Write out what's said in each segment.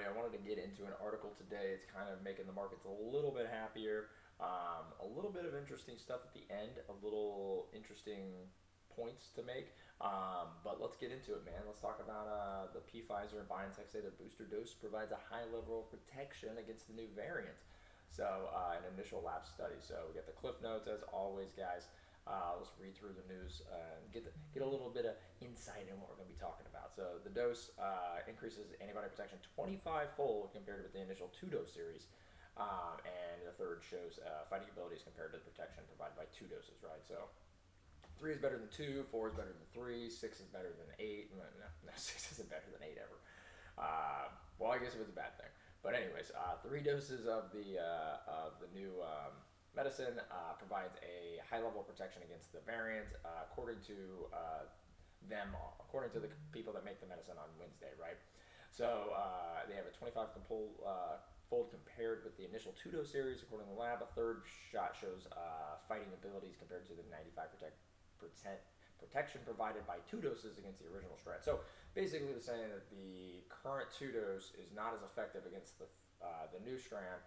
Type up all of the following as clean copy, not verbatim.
everybody. I wanted to get into an article today. It's kind of making the markets a little bit happier. A little bit of interesting stuff at the end, a little interesting points to make. But let's get into it, man. Let's talk about the Pfizer and BioNTech say the booster dose provides a high level of protection against the new variant. So, an initial lab study. So, we get the cliff notes as always, guys. Let's read through the news and get a little bit of insight in what we're going to be talking about. So, the dose increases antibody protection 25-fold compared with the initial two-dose series. And the third shows fighting abilities compared to the protection provided by two doses, right? So, 3 is better than 2, 4 is better than 3, 6 is better than 8. No, 6 isn't better than 8 ever. Well, I guess it was a bad thing. But anyways, 3 doses of the new medicine provides a high level of protection against the variant, according to according to the people that make the medicine on Wednesday, right? So they have a 25-fold compared with the initial two-dose series, according to the lab. A third shot shows fighting abilities compared to the 95% protection provided by 2 doses against the original strand. So basically, they're saying that the current 2-dose is not as effective against the new strand,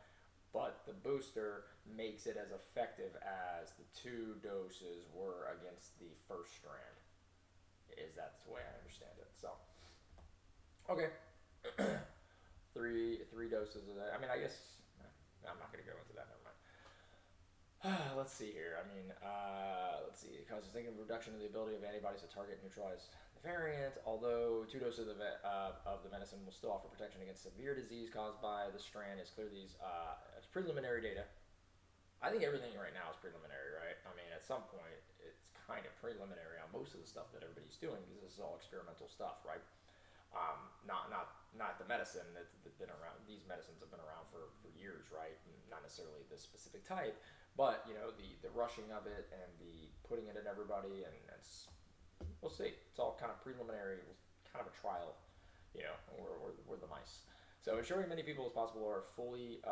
but the booster makes it as effective as the 2 doses were against the first strand. That's the way I understand it. So, okay, three doses of that. I mean, I guess I'm not going to go into that. Never mind. Let's see here. I mean, let's see. It causes significant reduction in the ability of antibodies to target and neutralize the variant. Although 2 doses of the medicine will still offer protection against severe disease caused by the strand, is clear these it's preliminary data. I think everything right now is preliminary, right? I mean, at some point, it's kind of preliminary on most of the stuff that everybody's doing because this is all experimental stuff, right? Not the medicine that's been around. These medicines have been around for years, right? Not necessarily this specific type, but the rushing of it and the putting it in everybody, and we'll see. It's all kind of preliminary, kind of a trial. We're the mice. So ensuring many people as possible are fully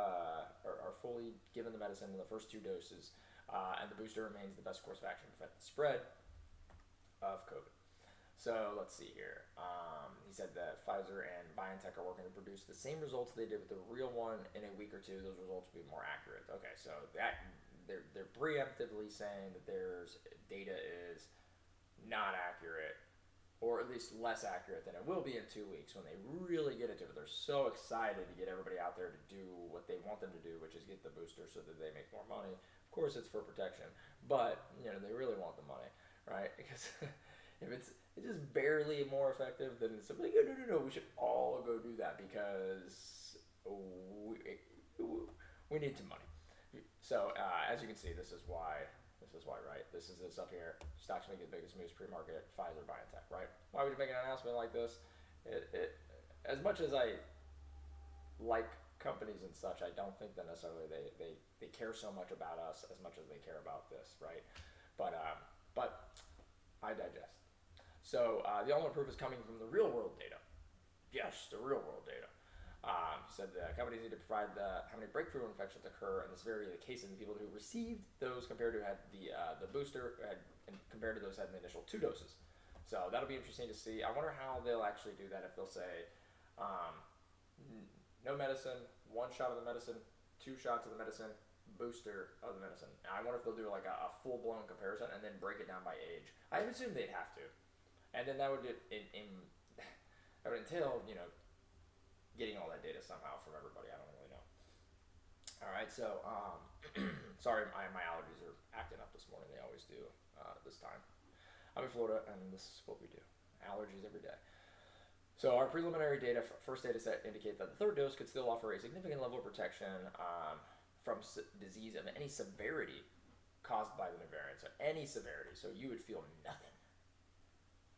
given the medicine in the first 2 doses, and the booster remains the best course of action to prevent the spread of COVID. So let's see here. He said that Pfizer and BioNTech are working to produce the same results they did with the real one in a week or 2. Those results will be more accurate. Okay, so that they're preemptively saying that there's data is not accurate, or at least less accurate than it will be in 2 weeks when they really get into it. They're so excited to get everybody out there to do what they want them to do, which is get the booster so that they make more money. Of course, it's for protection, but they really want the money, right? Because if it's just barely more effective, then it's like, no, we should all go do that because we need some money. So as you can see, this is why, right? This is this up here. Stocks making the biggest moves pre-market, Pfizer, BioNTech, right? Why would you make an announcement like this? As much as I like companies and such, I don't think that necessarily they care so much about us as much as they care about this, right? But I digest. So the ultimate proof is coming from the real world data. Yes, the real world data. He said the companies need to provide how many breakthrough infections occur and the severity of the cases in people who received those compared to had the booster and compared to those had the initial 2 doses. So that'll be interesting to see. I wonder how they'll actually do that. If they'll say no medicine, 1 shot of the medicine, 2 shots of the medicine, booster of the medicine. And I wonder if they'll do like a full blown comparison and then break it down by age. I would assume they'd have to, and then that would that would entail getting all that data somehow from everybody. I don't really know. All right, so sorry, my allergies are acting up this morning. They always do this time. I'm in Florida, and this is what we do. Allergies every day. So our preliminary data, first data set, indicate that the 3rd dose could still offer a significant level of protection from disease of any severity caused by the new variant. So any severity. So you would feel nothing,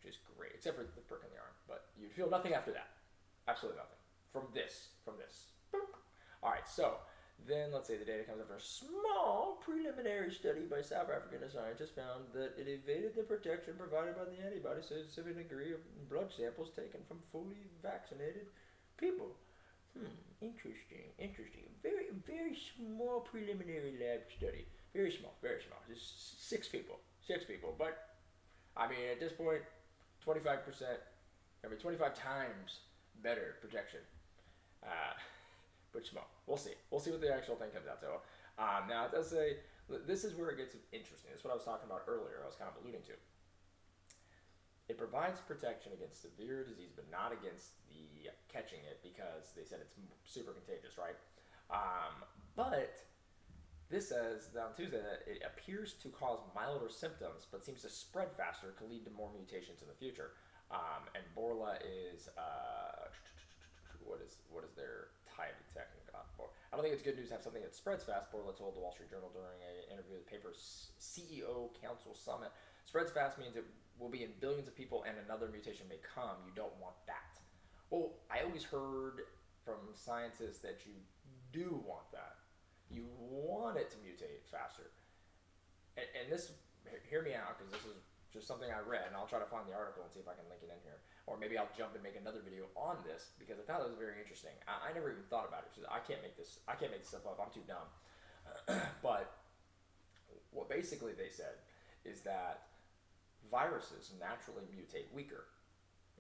which is great, except for the prick in the arm. But you'd feel nothing after that. Absolutely nothing. From this. All right, so then let's say the data comes after a small preliminary study by South African scientists found that it evaded the protection provided by the antibodies to a specific degree of blood samples taken from fully vaccinated people. Interesting. Very small preliminary lab study. Very small. Just 6 people. But, I mean, at this point, 25%, 25 times better protection Uh, but we'll see. We'll see what the actual thing comes out to. Now it does say this is where it gets interesting. This is what I was talking about earlier. I was kind of alluding to. It provides protection against severe disease, but not against the catching it because they said it's super contagious, right? But this says on Tuesday that it appears to cause milder symptoms, but seems to spread faster, to lead to more mutations in the future. And Borla is what is their type technically? I don't think it's good news to have something that spreads fast. Borla told the Wall Street Journal during an interview with the paper's CEO Council Summit. Spreads fast means it will be in billions of people, and another mutation may come. You don't want that. Well, I always heard from scientists that you do want that. You want it to mutate faster. And this, hear me out, because this is just something I read, and I'll try to find the article and see if I can link it in here. Or maybe I'll jump and make another video on this because I thought it was very interesting. I never even thought about it. I can't make this. I can't make this stuff up. I'm too dumb. But what basically they said is that viruses naturally mutate weaker.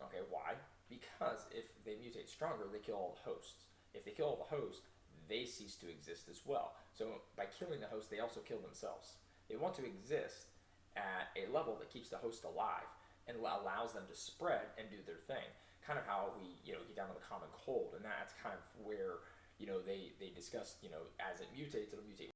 Okay, why? Because if they mutate stronger, they kill all the hosts. If they kill all the hosts, they cease to exist as well. So by killing the host, they also kill themselves. They want to exist at a level that keeps the host alive and allows them to spread and do their thing. Kind of how we, get down to the common cold, and that's kind of where, they discuss, as it mutates, it'll mutate